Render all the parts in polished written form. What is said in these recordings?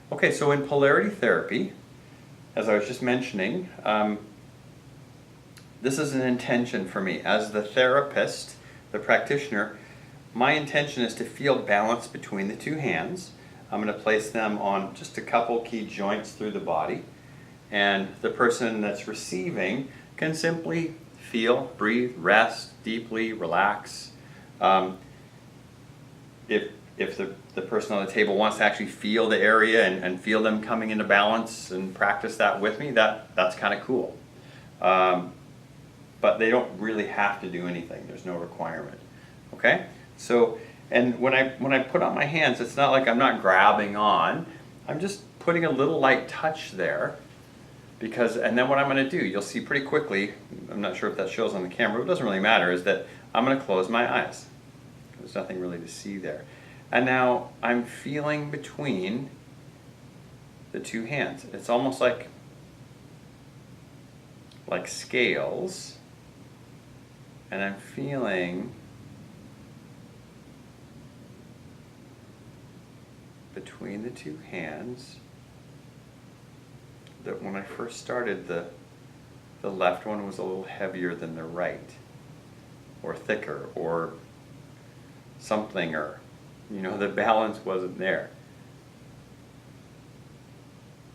Okay, so in polarity therapy, as I was just mentioning, this is an intention for me. As the therapist, the practitioner, my intention is to feel balance between the two hands. I'm going to place them on just a couple key joints through the body. And the person that's receiving can simply feel, breathe, rest deeply, relax. If the person on the table wants to actually feel the area and feel them coming into balance and practice that with me, that's kind of cool. But they don't really have to do anything. There's no requirement. Okay? So, and when I put on my hands, it's not like I'm not grabbing on. I'm just putting a little light touch there. And then what I'm going to do, you'll see pretty quickly, I'm not sure if that shows on the camera, but it doesn't really matter, is that I'm going to close my eyes. There's nothing really to see there. And now I'm feeling between the two hands. It's almost like scales. And I'm feeling between the two hands that when I first started, the left one was a little heavier than the right, or thicker, or something, or the balance wasn't there.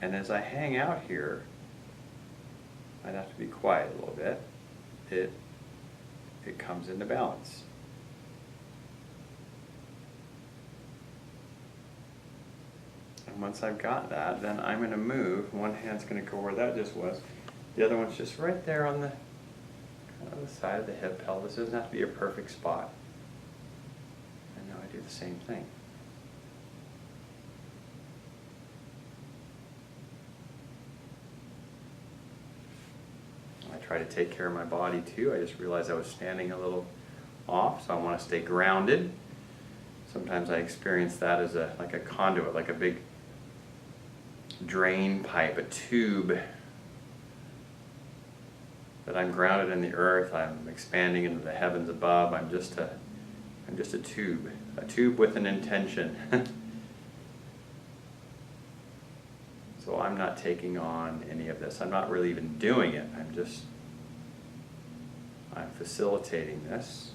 And as I hang out here, I'd have to be quiet a little bit. It comes into balance. And once I've got that, then I'm going to move. One hand's going to go where that just was. The other one's just right there on the kind of the side of the hip pelvis. It doesn't have to be a perfect spot. And now I do the same thing. I try to take care of my body too. I just realized I was standing a little off, so I want to stay grounded. Sometimes I experience that as like a conduit, like a big drain pipe, a tube, that I'm grounded in the earth. I'm expanding into the heavens above. I'm just a tube with an intention. So I'm not taking on any of this. I'm not really even doing it. I'm facilitating this.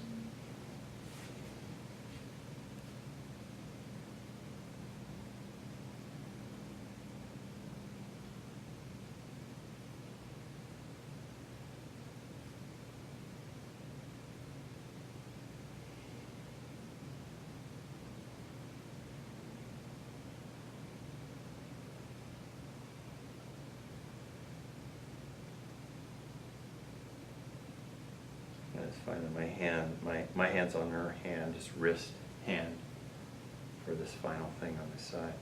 I just find that my hand's on her hand, just wrist, hand, for this final thing on this side.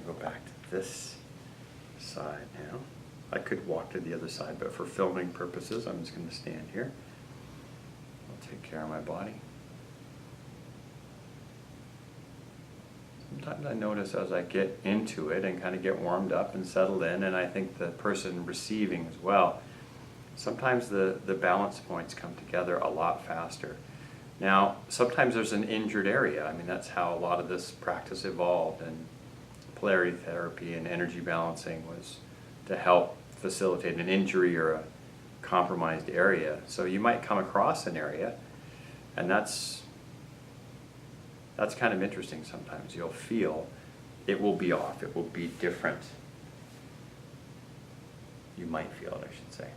Go back to this side now. I could walk to the other side, but for filming purposes, I'm just going to stand here. I'll take care of my body. Sometimes I notice as I get into it and kind of get warmed up and settled in, and I think the person receiving as well, sometimes the balance points come together a lot faster. Now, sometimes there's an injured area. I mean, that's how a lot of this practice evolved, and polarity therapy and energy balancing was to help facilitate an injury or a compromised area. So you might come across an area, and that's kind of interesting sometimes. You'll feel it will be off, it will be different. You might feel it, I should say.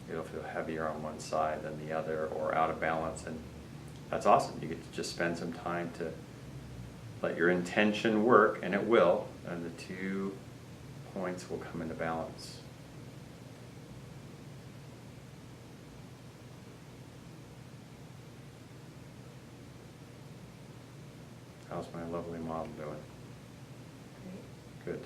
It'll feel heavier on one side than the other, or out of balance, and that's awesome. You get to just spend some time to let your intention work, and it will, and the 2 points will come into balance. How's my lovely model doing? Great. Good.